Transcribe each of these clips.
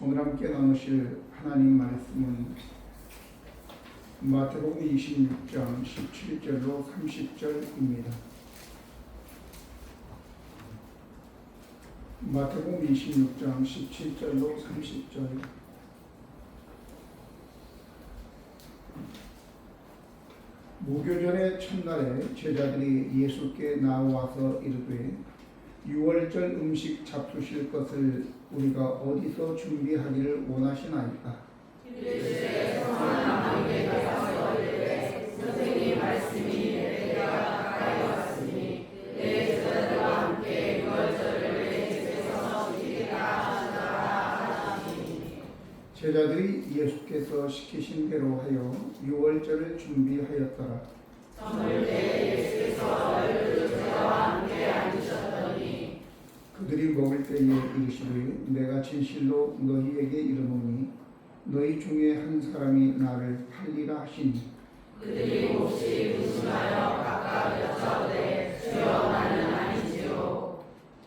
오늘 함께 나누실 하나님 말씀은 마태복음 26장 17절로 30절입니다. 마태복음 26장 17절로 30절. 무교절의 첫날에 제자들이 예수께 나와서 이르되 유월절 음식 잡수실 것을 우리가 어디서 준비하기를 원하시나이까? 이르시되 성한 아버지께서 이르되 선생님 말씀이 내가 가까이 왔으니 내 제자들과 함께 유월절을 내 집에서 지키리라 하시니. 제자들이 예수께서 시키신 대로 하여 유월절을 준비하였더라. 저물 때 예수께서 12제자와 함께 앉으셨더니 그들이 먹을 때에 이르시되 내가 진실로 너희에게 이르노니 너희 중에 한 사람이 나를 팔리라 하시니 그들이 몹시 의심하여 각각 여짜오되 주여 나는 아니지요.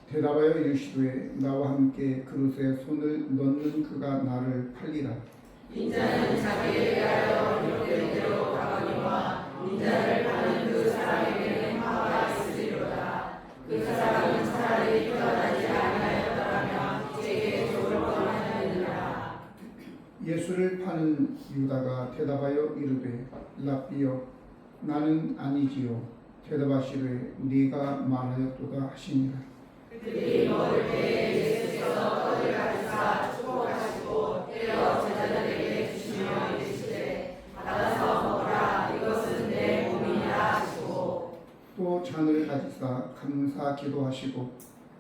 대답하여 이르시되 나와 함께 그릇에 손을 넣는 그가 나를 팔리라. 인자는 자기에 대하여 이렇게 대로 가거니와 인자를 파는 그 사람에게는 화가 있으리로다. 그 사람은 차라리 태어나지 아니하였더라면 제게 좋을 뻔하였느니라. 예수를 파는 유다가 대답하여 이르되 랍비여 나는 아니지요. 대답하시되 네가 말하였도다 하시니라. 그들이 먹을 때에 예수께서 떡을 가지사 축복하시고 떼어 제자들에게 주시며 이르시되 받아서 먹으라 이것은 내 몸이라 하시고 또 잔을 가지사 감사 기도하시고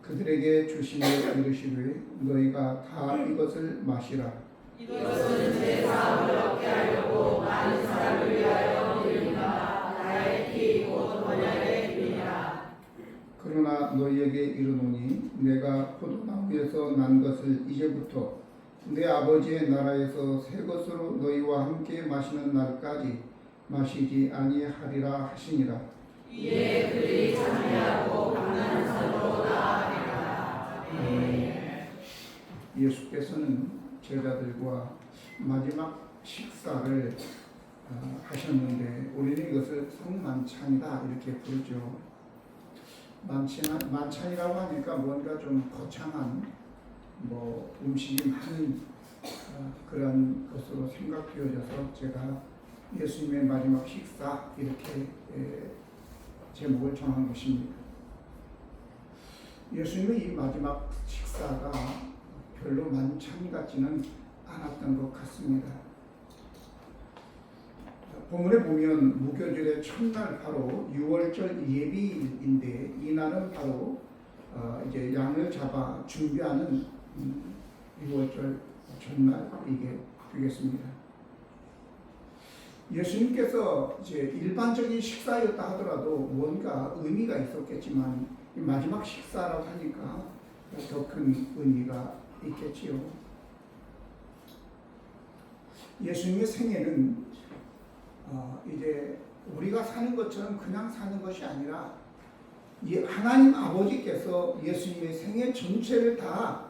그들에게 주시며 이르시되 너희가 다 이것을 마시라. 이것은 제 사함을 얻게 하려고 많은 사람을 위하여 흘립니다. 나의 피 곧 언약의 피니라. 그러나 너희에게 이르노니 내가 포도나무에서 난 것을 이제부터 내 아버지의 나라에서 새 것으로 너희와 함께 마시는 날까지 마시지 아니하리라 하시니라. 이에 그들이 찬미하고 감난산으로 나아가니라. 예수께서는 제자들과 마지막 식사를 하셨는데 우리는 이것을 성만찬이다 이렇게 부르죠. 만찬이라고 하니까 뭔가 좀 거창한 음식이 많은 그런 것으로 생각되어져서 제가 예수님의 마지막 식사 이렇게 제목을 정한 것입니다. 예수님의 이 마지막 식사가 별로 만찬 같지는 않았던 것 같습니다. 본문에 보면 무교절의 첫날 바로 유월절 예비일인데 이 날은 바로 이제 양을 잡아 준비하는 유월절 첫날 이게 되겠습니다. 예수님께서 이제 일반적인 식사였다 하더라도 뭔가 의미가 있었겠지만 이 마지막 식사라고 하니까 더 큰 의미가 있겠지요. 예수님의 생애는 이제 우리가 사는 것처럼 그냥 사는 것이 아니라 하나님 아버지께서 예수님의 생애 전체를 다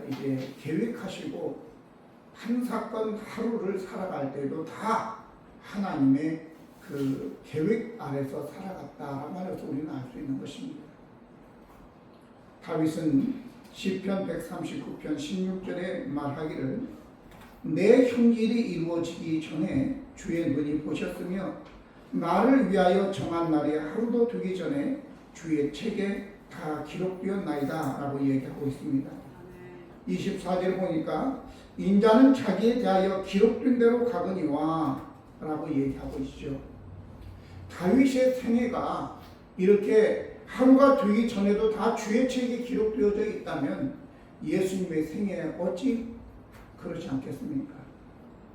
이제 계획하시고 한 사건 하루를 살아갈 때도 다 하나님의 그 계획 아래서 살아갔다라고 말해서 우리는 알 수 있는 것입니다. 다윗은 시편 139편 16절에 말하기를 내 형질이 이루어지기 전에 주의 눈이 보셨으며 나를 위하여 정한 날이 하루도 되기 전에 주의 책에 다 기록되었나이다 라고 얘기하고 있습니다. 24절에 보니까 인자는 자기에 대하여 기록된 대로 가거니와 라고 얘기하고 있죠. 다윗의 생애가 이렇게 하루가 되기 전에도 다 주의 책에 기록되어져 있다면 예수님의 생애 어찌 그렇지 않겠습니까?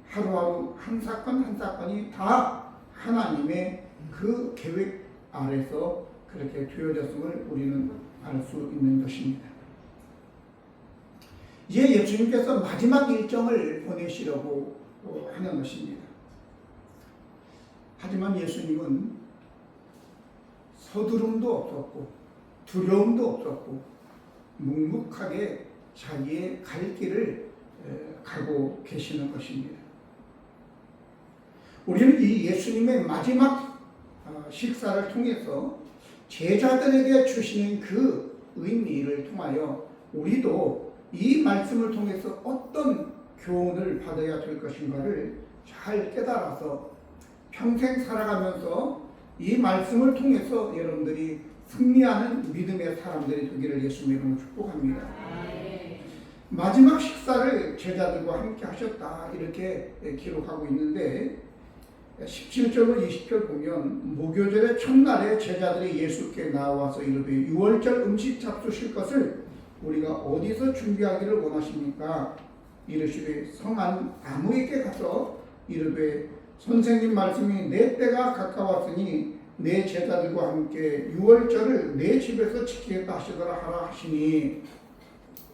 하루하루 한 사건 한 사건이 다 하나님의 그 계획 아래서 그렇게 되어졌음을 우리는 알 수 있는 것입니다. 이제 예수님께서 마지막 일정을 보내시려고 하는 것입니다. 하지만 예수님은 서두름도 없었고 두려움도 없었고 묵묵하게 자기의 갈 길을 가고 계시는 것입니다. 우리는 이 예수님의 마지막 식사를 통해서 제자들에게 주시는 그 의미를 통하여 우리도 이 말씀을 통해서 어떤 교훈을 받아야 될 것인가를 잘 깨달아서 평생 살아가면서 이 말씀을 통해서 여러분들이 승리하는 믿음의 사람들이 되기를 예수님 이름으로 축복합니다. 마지막 식사를 제자들과 함께 하셨다 이렇게 기록하고 있는데 17절로 20절 보면 무교절의 첫날에 제자들이 예수께 나와서 이르되 유월절 음식 잡수실 것을 우리가 어디서 준비하기를 원하십니까? 이르시되 성한 아무에게 가서 이르되 선생님 말씀이 내 때가 가까웠으니 내 제자들과 함께 유월절을 내 집에서 지키겠다 하시더라 하라 하시니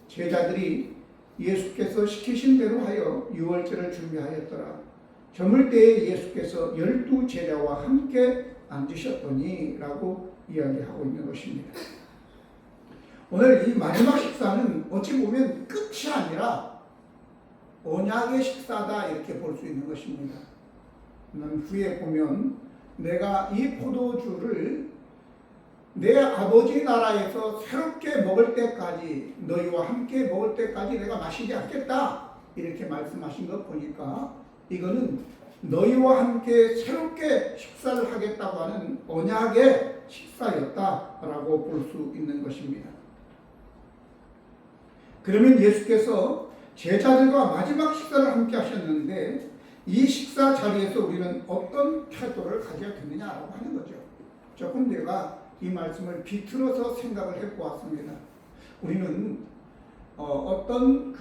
제자들이 예수께서 시키신 대로 하여 유월절을 준비하였더라. 저물 때에 예수께서 12 제자와 함께 앉으셨더니 라고 이야기하고 있는 것입니다. 오늘 이 마지막 식사는 어찌 보면 끝이 아니라 언약의 식사다 이렇게 볼 수 있는 것입니다. 후에 보면 내가 이 포도주를 내 아버지 나라에서 새롭게 먹을 때까지 너희와 함께 먹을 때까지 내가 마시지 않겠다 이렇게 말씀하신 것 보니까 이거는 너희와 함께 새롭게 식사를 하겠다고 하는 언약의 식사였다라고 볼 수 있는 것입니다. 그러면 예수께서 제자들과 마지막 식사를 함께 하셨는데 이 식사 자리에서 우리는 어떤 태도를 가져야 되느냐라고 하는 거죠. 조금 내가 이 말씀을 비틀어서 생각을 해보았습니다. 우리는 어떤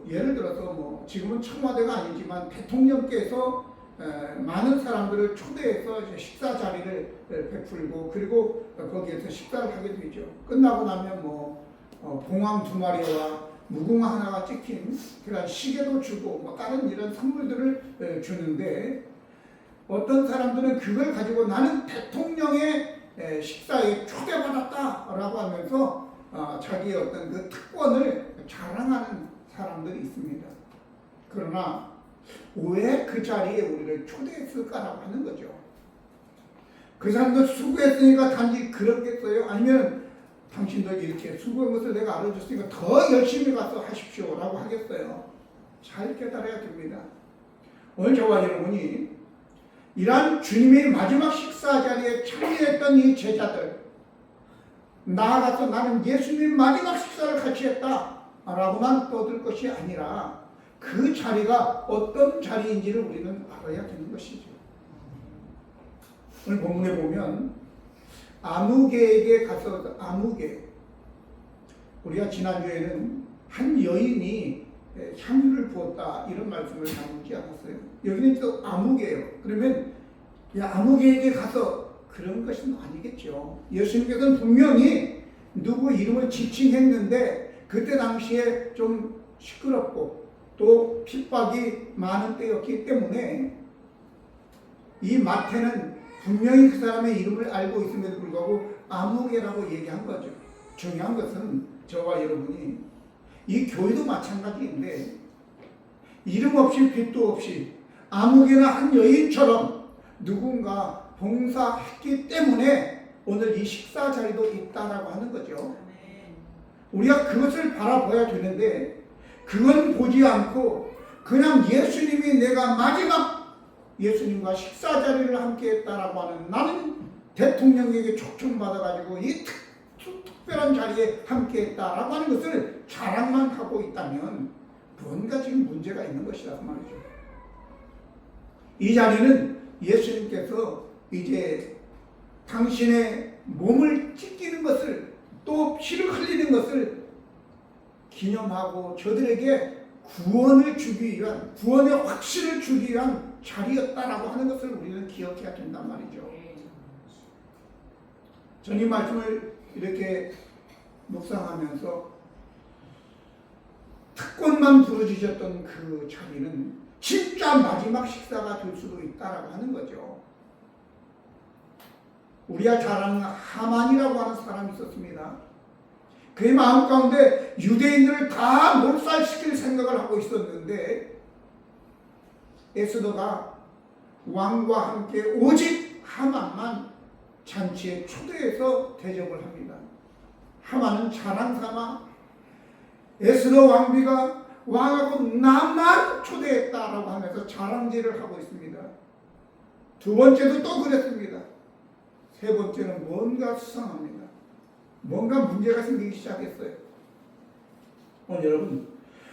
예를 들어서 지금은 청와대가 아니지만 대통령께서 많은 사람들을 초대해서 이제 식사 자리를 베풀고 그리고 거기에서 식사를 하게 되죠. 끝나고 나면 봉황 2마리와 무궁화 하나가 찍힌 그런 시계도 주고 다른 이런 선물들을 주는데 어떤 사람들은 그걸 가지고 나는 대통령의 식사에 초대받았다라고 하면서 자기의 어떤 그 특권을 자랑하는 사람들이 있습니다. 그러나 왜 그 자리에 우리를 초대했을까라고 하는 거죠. 그 사람들 수고했으니까 단지 그렇겠어요? 아니면 당신들 이렇게 수고한 것을 내가 알아줬으니까 더 열심히 가서 하십시오 라고 하겠어요? 잘 깨달아야 됩니다. 오늘 저와 여러분이 이러한 주님의 마지막 식사 자리에 참여했던 이 제자들 나아가서 나는 예수님 마지막 식사를 같이 했다 라고만 떠들 것이 아니라 그 자리가 어떤 자리인지를 우리는 알아야 되는 것이죠. 오늘 본문에 보면 아무개에게 가서 우리가 지난주에는 한 여인이 향유를 부었다 이런 말씀을 나누지 않았어요. 여기는 또 아무개예요. 그러면 아무개에게 가서 그런 것은 아니겠죠. 예수님께서는 분명히 누구 이름을 지칭했는데 그때 당시에 좀 시끄럽고 또 핍박이 많은 때였기 때문에 이 마태는 분명히 그 사람의 이름을 알고 있음에도 불구하고 아무개라고 얘기한 거죠. 중요한 것은 저와 여러분이 이 교회도 마찬가지인데 이름 없이 빛도 없이 아무개나 한 여인처럼 누군가 봉사했기 때문에 오늘 이 식사 자리도 있다라고 하는 거죠. 우리가 그것을 바라봐야 되는데 그건 보지 않고 그냥 예수님이 내가 마지막 예수님과 식사 자리를 함께 했다라고 하는 나는 대통령에게 초청받아가지고 이 특별한 자리에 함께 했다라고 하는 것을 자랑만 하고 있다면 뭔가 지금 문제가 있는 것이라고 말이죠. 이 자리는 예수님께서 이제 당신의 몸을 찢기는 것을 또 피를 흘리는 것을 기념하고 저들에게 구원을 주기 위한 구원의 확신을 주기 위한 자리였다라고 하는 것을 우리는 기억해야 된단 말이죠. 전 이 말씀을 이렇게 묵상하면서 특권만 부르짖었던 그 자리는 진짜 마지막 식사가 될 수도 있다라고 하는 거죠. 우리가 잘 아는 하만이라고 하는 사람이 있었습니다. 그의 마음 가운데 유대인들을 다 몰살시킬 생각을 하고 있었는데 에스더가 왕과 함께 오직 하만만 잔치에 초대해서 대접을 합니다. 하만은 자랑삼아 에스더 왕비가 왕하고 나만 초대했다라고 하면서 자랑질을 하고 있습니다. 두 번째도 또 그랬습니다. 세 번째는 뭔가 수상합니다. 뭔가 문제가 생기기 시작했어요. 여러분,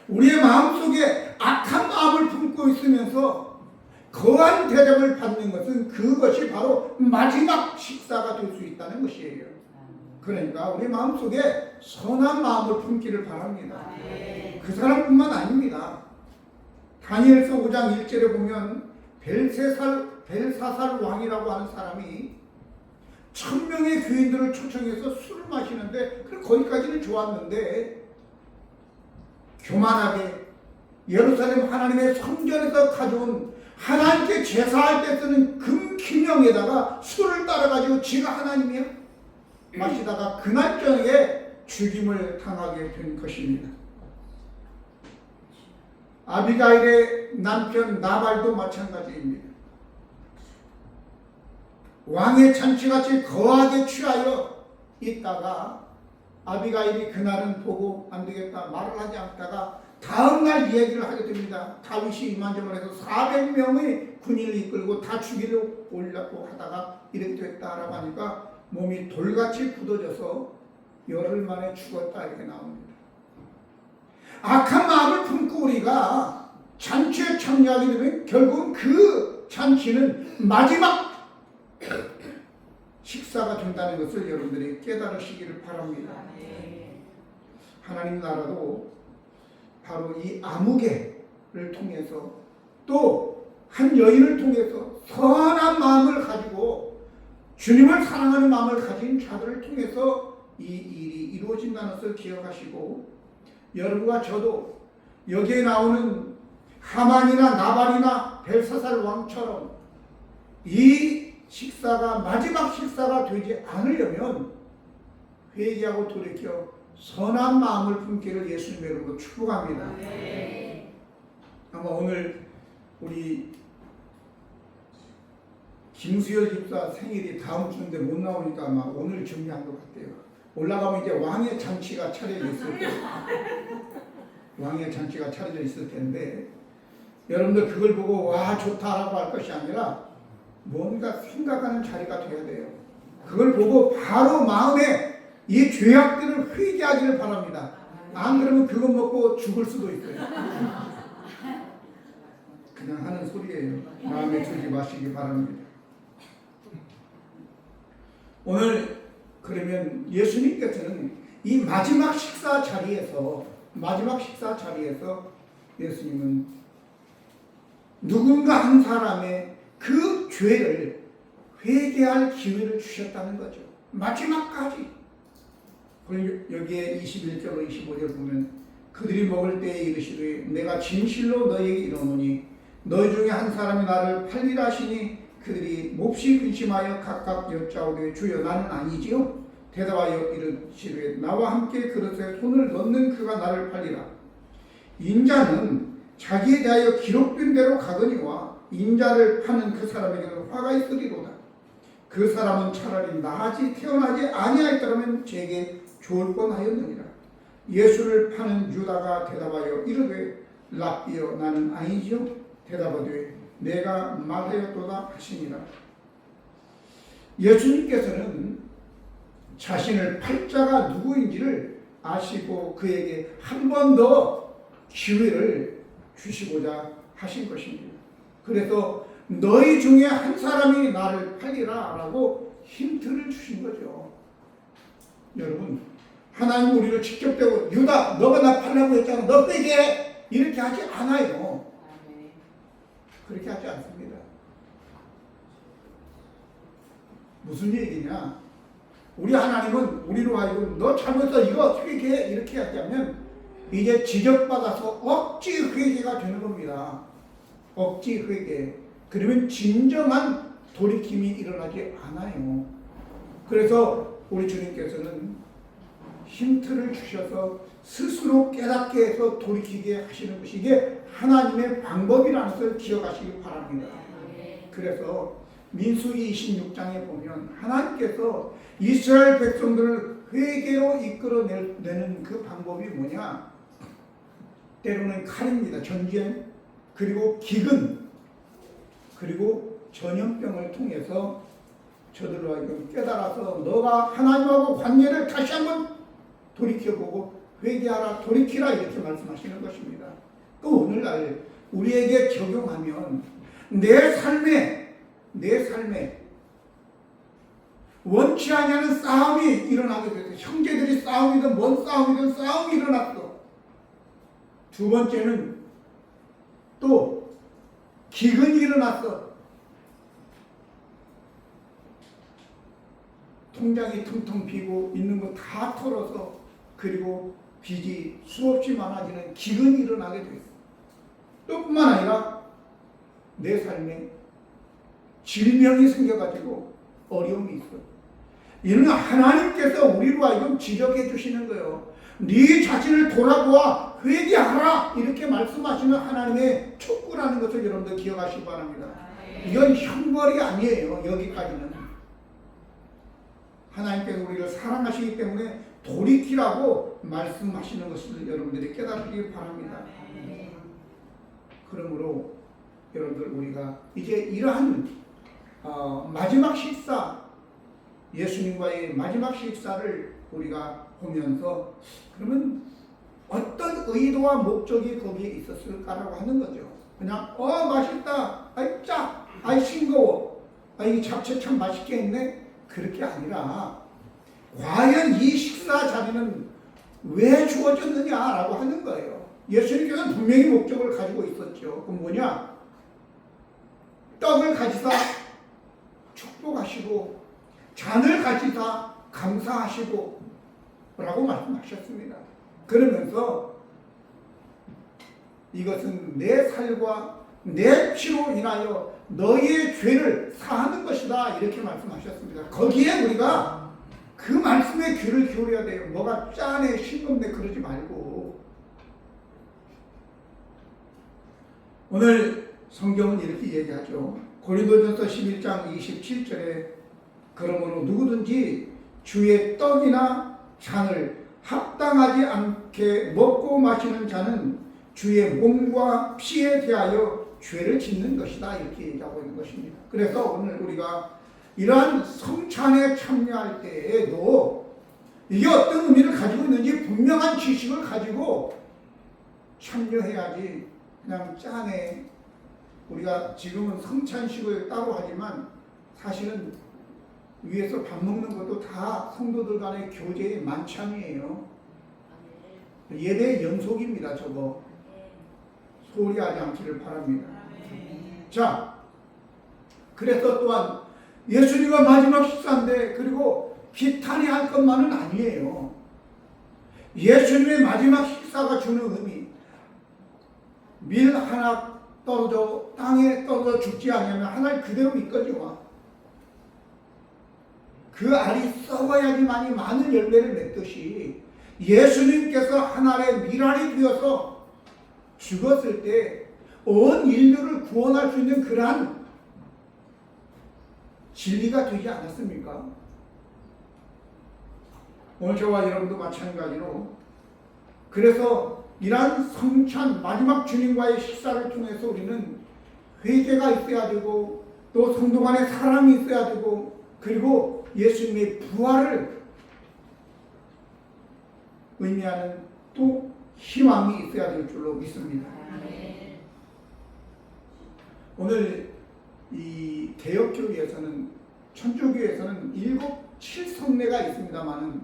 우리의 마음속에 악한 마음을 품고 있으면서 거한 대접을 받는 것은 그것이 바로 마지막 식사가 될 수 있다는 것이에요. 그러니까 우리 마음속에 선한 마음을 품기를 바랍니다. 그 사람뿐만 아닙니다. 다니엘서 5장 1절에 보면 벨사살 왕이라고 하는 사람이 1000명의 귀인들을 초청해서 술을 마시는데 거기까지는 좋았는데 교만하게 예루살렘 하나님의 성전에서 가져온 하나님께 제사할 때 쓰는 금기명에다가 술을 따라가지고 지가 하나님이야? 마시다가 그날 저녁에 죽임을 당하게 된 것입니다. 아비가일의 남편 나발도 마찬가지입니다. 왕의 잔치같이 거하게 취하여 있다가 아비가일이 그날은 보고 안 되겠다 말을 하지 않다가 다음날 이야기를 하게 됩니다. 다윗이 이만저만 해서 400명의 군인을 이끌고 다 죽이려 오려고 하다가 이렇게 됐다라고 하니까 몸이 돌같이 굳어져서 열흘 만에 죽었다 이렇게 나옵니다. 악한 마음을 품고 우리가 잔치에 참여하게 되면 결국은 그 잔치는 마지막 식사가 된다는 것을 여러분들이 깨달으시기를 바랍니다. 하나님 나라도 바로 이 아무개를 통해서 또 한 여인을 통해서 선한 마음을 가지고 주님을 사랑하는 마음을 가진 자들을 통해서 이 일이 이루어진다는 것을 기억하시고 여러분과 저도 여기에 나오는 하만이나 나발이나 벨사살 왕처럼 이 식사가 마지막 식사가 되지 않으려면 회개하고 돌이켜 선한 마음을 품기를 예수님의 이름으로 축복합니다. 아마 오늘 우리 김수열 집사 생일이 다음 주인데 못 나오니까 아마 오늘 준비한 것 같아요. 올라가면 이제 왕의 잔치가 차려져 있을 때 왕의 잔치가 차려져 있을 텐데 여러분들 그걸 보고 와 좋다라고 할 것이 아니라 뭔가 생각하는 자리가 돼야 돼요. 그걸 보고 바로 마음에 이 죄악들을 회개하기를 바랍니다. 안 그러면 그것 먹고 죽을 수도 있어요. 그냥 하는 소리예요. 마음에 두지 마시기 바랍니다. 오늘 그러면 예수님께서는 이 마지막 식사 자리에서 예수님은 누군가 한 사람의 그 죄를 회개할 기회를 주셨다는 거죠. 마지막까지. 그리고 여기에 21절로 25절 보면 그들이 먹을 때에 이르시되 내가 진실로 너희에게 이르노니 너희 중에 한 사람이 나를 팔리라 하시니 그들이 몹시 근심하여 각각 여짜오되 주여 나는 아니지요. 대답하여 이르시되 나와 함께 그릇에 손을 넣는 그가 나를 팔리라. 인자는 자기에 대하여 기록된 대로 가거니와 인자를 파는 그 사람에게는 화가 있으리로다. 그 사람은 차라리 나같이 태어나지 아니하였더라면 제게 좋을 뻔하였느니라. 예수를 파는 유다가 대답하여 이르되 랍비여 나는 아니지요. 대답하되 내가 말하였도다 하시니라. 예수님께서는 자신을 팔 자가 누구인지를 아시고 그에게 한 번 더 기회를 주시고자 하신 것입니다. 그래서 너희 중에 한 사람이 나를 팔리라 라고 힌트를 주신 거죠. 여러분 하나님 우리를 직접 대고 유다 너가 나 팔라고 했잖아 너 빼게 이렇게 하지 않아요. 그렇게 하지 않습니다. 무슨 얘기냐? 우리 하나님은 우리로 하여금 너 잘못했어 이거 회개해 이렇게 하자면 이제 지적받아서 억지 회개가 되는 겁니다. 억지 회개. 그러면 진정한 돌이킴이 일어나지 않아요. 그래서 우리 주님께서는 힌트를 주셔서 스스로 깨닫게 해서 돌이키게 하시는 것이 이게 하나님의 방법이라는 것을 기억하시기 바랍니다. 그래서 민수기 26장에 보면 하나님께서 이스라엘 백성들을 회개로 이끌어내는 그 방법이 뭐냐? 때로는 칼입니다. 전쟁, 그리고 기근, 그리고 전염병을 통해서 저들로 하여금 깨달아서 너가 하나님하고 관계를 다시 한번 돌이켜보고 회개하라, 돌이키라 이렇게 말씀하시는 것입니다. 그 오늘날 우리에게 적용하면 내 삶에 원치 않는 싸움이 일어나게 됐어요. 형제들이 싸움이든 뭔 싸움이든 싸움이 일어났어. 두 번째는 또 기근이 일어났어. 통장이 텅텅 비고 있는 거 다 털어서 그리고 빚이 수없이 많아지는 기근이 일어나게 됐어. 또 뿐만 아니라 내 삶에 질병이 생겨가지고 어려움이 있어. 이는 하나님께서 우리로 하여금 지적해 주시는 거예요. 네 자신을 돌아보아 회개하라 이렇게 말씀하시는 하나님의 촉구라는 것을 여러분들 기억하시기 바랍니다. 이건 형벌이 아니에요. 여기까지는 하나님께서 우리를 사랑하시기 때문에 돌이키라고 말씀하시는 것을 여러분들이 깨닫기 바랍니다. 그러므로 여러분들 우리가 이제 이러한 마지막 식사, 예수님과의 마지막 식사를 우리가 보면서 그러면 어떤 의도와 목적이 거기에 있었을까라고 하는 거죠. 그냥 맛있다, 아이 짜, 아이 싱거워, 이 잡채 참 맛있게 했네, 그렇게 아니라 과연 이 식사 자리는 왜 주어졌느냐라고 하는 거예요. 예수님께서는 분명히 목적을 가지고 있었죠. 그건 뭐냐? 떡을 가지사 축복하시고 잔을 가지사 감사하시고 라고 말씀하셨습니다. 그러면서 이것은 내 살과 내 피로 인하여 너희의 죄를 사하는 것이다 이렇게 말씀하셨습니다. 거기에 우리가 그 말씀에 귀를 기울여야 돼요. 뭐가 짠해 싱겁네 그러지 말고. 오늘 성경은 이렇게 얘기하죠. 고린도전서 11장 27절에 그러므로 누구든지 주의 떡이나 잔을 합당하지 않게 먹고 마시는 자는 주의 몸과 피에 대하여 죄를 짓는 것이다 이렇게 얘기하고 있는 것입니다. 그래서 오늘 우리가 이러한 성찬에 참여할 때에도 이게 어떤 의미를 가지고 있는지 분명한 지식을 가지고 참여해야지 그냥 짠해. 우리가 지금은 성찬식을 따로 하지만 사실은 위에서 밥 먹는 것도 다 성도들 간의 교제의 만찬이에요. 예배의 연속입니다. 저거 소홀히 하지 않기를 바랍니다. 자, 그래서 또한 예수님과 마지막 식사인데 그리고 비탄해할 것만은 아니에요. 예수님의 마지막 식사가 주는 의미, 밀 하나 떨어져 땅에 떨어져 죽지 않으면 하나를 그대로 이끌어와. 그 알이 썩어야지만이 많은 열매를 맺듯이 예수님께서 한 알의 밀알이 되어서 죽었을 때 온 인류를 구원할 수 있는 그러한 진리가 되지 않았습니까? 오늘 저와 여러분도 마찬가지로 그래서 이러한 성찬 마지막 주님과의 식사를 통해서 우리는 회개가 있어야 되고 또 성도 간의 사랑이 있어야 되고 그리고 예수님의 부활을 의미하는 또 희망이 있어야 될 줄로 믿습니다. 오늘 이 개혁교회에서는 천주교회에서는 7성례가 있습니다만은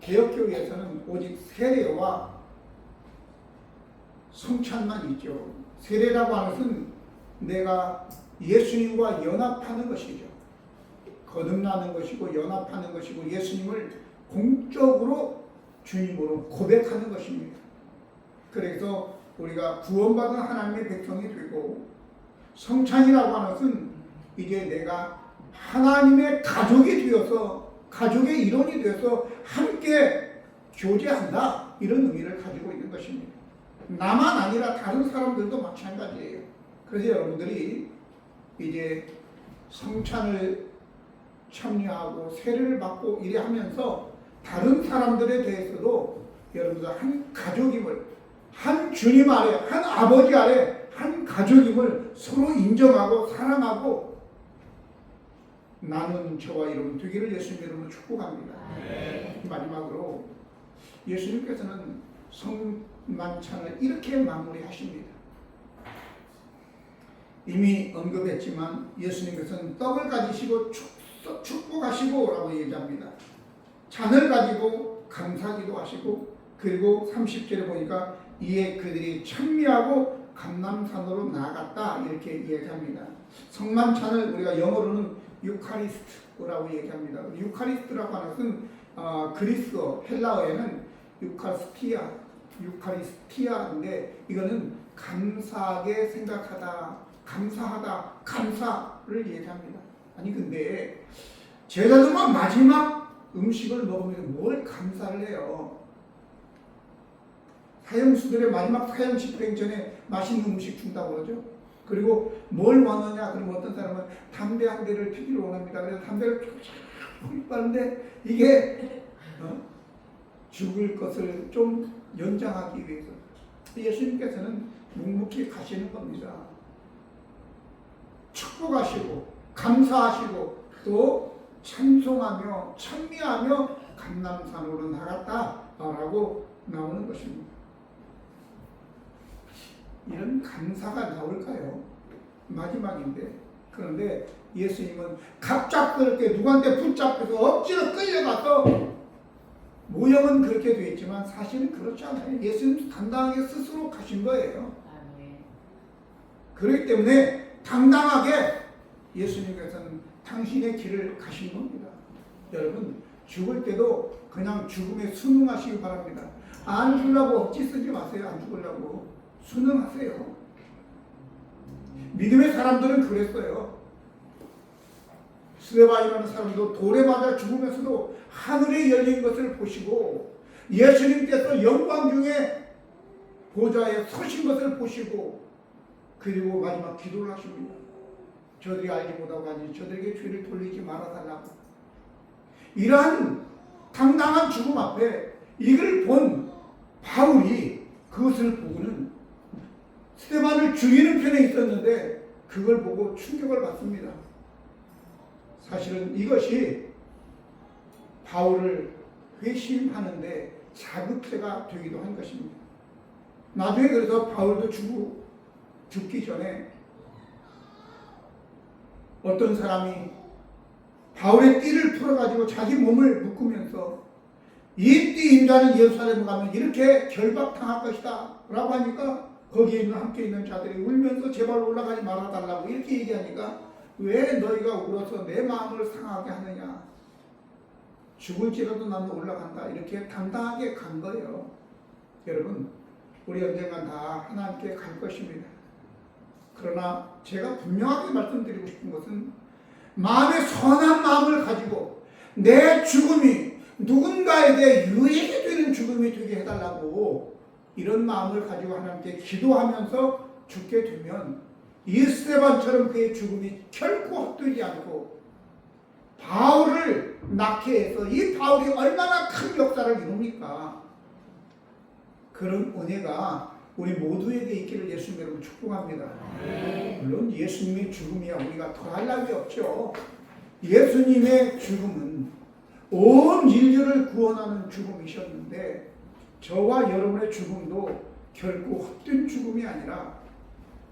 개혁교회에서는 오직 세례와 성찬만 있죠. 세례라고 하는 것은 내가 예수님과 연합하는 것이죠. 거듭나는 것이고 연합하는 것이고 예수님을 공적으로 주님으로 고백하는 것입니다. 그래서 우리가 구원받은 하나님의 백성이 되고 성찬이라고 하는 것은 이제 내가 하나님의 가족이 되어서 가족의 일원이 되어서 함께 교제한다 이런 의미를 가지고 있는 것입니다. 나만 아니라 다른 사람들도 마찬가지예요. 그래서 여러분들이 이제 성찬을 참여하고 세례를 받고 이래 하면서 다른 사람들에 대해서도 여러분들 한 가족임을, 한 주님 아래, 한 아버지 아래 한 가족임을 서로 인정하고 사랑하고 나는 저와 여러분 되기를 예수님 이름으로 축복합니다. 네. 마지막으로 예수님께서는 성만찬을 이렇게 마무리하십니다. 이미 언급했지만 예수님께서는 떡을 가지시고 축복하시고 라고 얘기합니다. 잔을 가지고 감사기도 하시고, 그리고 30절에 보니까 이에 그들이 찬미하고 감람산으로 나아갔다 이렇게 얘기합니다. 성만찬을 우리가 영어로는 유카리스트라고 얘기합니다. 유카리스트라고 하는 것은 그리스어 헬라어에는 유카리스티아인데 이거는 감사하게 생각하다, 감사하다, 감사를 얘기합니다. 아니 근데 제자들만 마지막 음식을 먹으면 뭘 감사를 해요? 사형수들의 마지막 사형 집행 전에 맛있는 음식 준다고 그러죠. 그리고 뭘 원하냐? 그러면 어떤 사람은 담배 한 대를 피기를 원합니다. 그래서 담배를 쭉 빠는데 이게 죽을 것을 좀 연장하기 위해서 예수님께서는 묵묵히 가시는 겁니다. 축복하시고 감사하시고 또 찬송하며 찬미하며 감람산으로 나갔다라고 나오는 것입니다. 이런 감사가 나올까요? 마지막인데. 그런데 예수님은 갑작스럽게 누구한테 붙잡혀서 억지로 끌려가서 모형은 그렇게 되어 있지만 사실은 그렇지 않아요. 예수님 당당하게 스스로 가신 거예요. 그렇기 때문에 당당하게 예수님께서는 당신의 길을 가신 겁니다. 여러분 죽을 때도 그냥 죽음에 순응하시기 바랍니다. 안 죽으려고 억지 쓰지 마세요. 안 죽으려고 순응하세요. 믿음의 사람들은 그랬어요. 스데반이라는 사람도 돌에 맞아 죽으면서도 하늘에 열린 것을 보시고 예수님께서 영광 중에 보좌에 서신 것을 보시고 그리고 마지막 기도를 하십니다. 저들이 알지 못하고 하니 저들에게 죄를 돌리지 말아달라고. 이러한 당당한 죽음 앞에 이걸 본 바울이 그것을 보고는 스데반을 죽이는 편에 있었는데 그걸 보고 충격을 받습니다. 사실은 이것이 바울을 회심하는데 자극제가 되기도 한 것입니다. 나중에 그래서 바울도 죽기 전에 어떤 사람이 바울의 띠를 풀어가지고 자기 몸을 묶으면서 이 띠 임자는 예루살렘에 가면 이렇게 결박당할 것이다 라고 하니까 거기에 있는 함께 있는 자들이 울면서 제발 올라가지 말아달라고 이렇게 얘기하니까 왜 너희가 울어서 내 마음을 상하게 하느냐, 죽을지라도 나는 올라간다 이렇게 당당하게 간 거예요. 여러분 우리 언젠간 다 하나님께 갈 것입니다. 그러나 제가 분명하게 말씀드리고 싶은 것은 마음의 선한 마음을 가지고 내 죽음이 누군가에게 유익이 되는 죽음이 되게 해달라고 이런 마음을 가지고 하나님께 기도하면서 죽게 되면 이 스데반처럼 그의 죽음이 결코 헛되지 않고 바울을 낳게 해서 이 바울이 얼마나 큰 역사를 이룹니까? 그런 은혜가 우리 모두에게 있기를 예수님 여러분 축복합니다. 물론 예수님의 죽음이야 우리가 더할 나위 없죠. 예수님의 죽음은 온 인류를 구원하는 죽음이셨는데 저와 여러분의 죽음도 결코 헛된 죽음이 아니라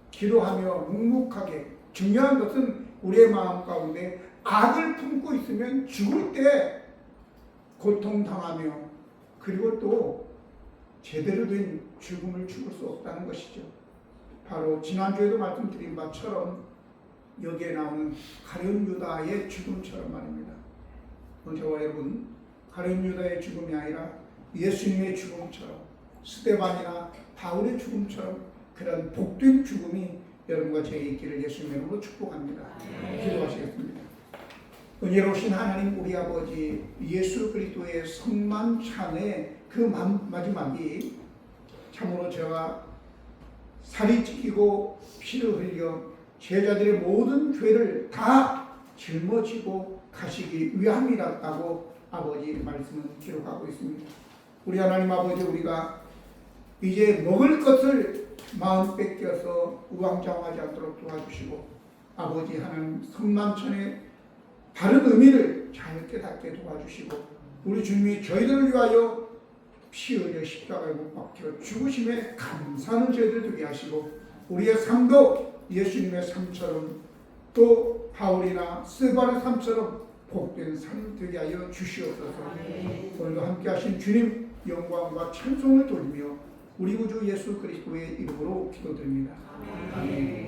기도하며 묵묵하게, 중요한 것은 우리의 마음 가운데 악을 품고 있으면 죽을 때 고통당하며 그리고 또 제대로 된 죽음을 죽을 수 없다는 것이죠. 바로 지난주에도 말씀드린 바처럼 여기에 나오는 가룟 유다의 죽음처럼 말입니다. 저와 여러분 가룟 유다의 죽음이 아니라 예수님의 죽음처럼 스데반이나 바울의 죽음처럼 그런 복된 죽음이 여러분과 저에 있기를 예수님의 이름으로 축복합니다. 기도하시겠습니다. 은혜로우신 하나님 우리 아버지 예수 그리스도의 성만찬의 그 마지막이 참으로 제가 살이 찢기고 피를 흘려 제자들의 모든 죄를 다 짊어지고 가시기 위함이라고 아버지 말씀은 기록하고 있습니다. 우리 하나님 아버지, 우리가 이제 먹을 것을 마음 뺏겨서 우왕좌왕하지 않도록 도와주시고, 아버지 하나님 성만천의 다른 의미를 잘 깨닫게 도와주시고, 우리 주님이 저희들을 위하여 피 흘려 십자가에 못 박혀 죽으심에 감사하는 저희들 되게 하시고, 우리의 삶도 예수님의 삶처럼 또 바울이나 스바의 삶처럼 복된 삶 되게 하여 주시옵소서. 오늘도 함께 하신 주님 영광과 찬송을 돌리며 우리 구주 예수 그리스도의 이름으로 기도드립니다. 아멘.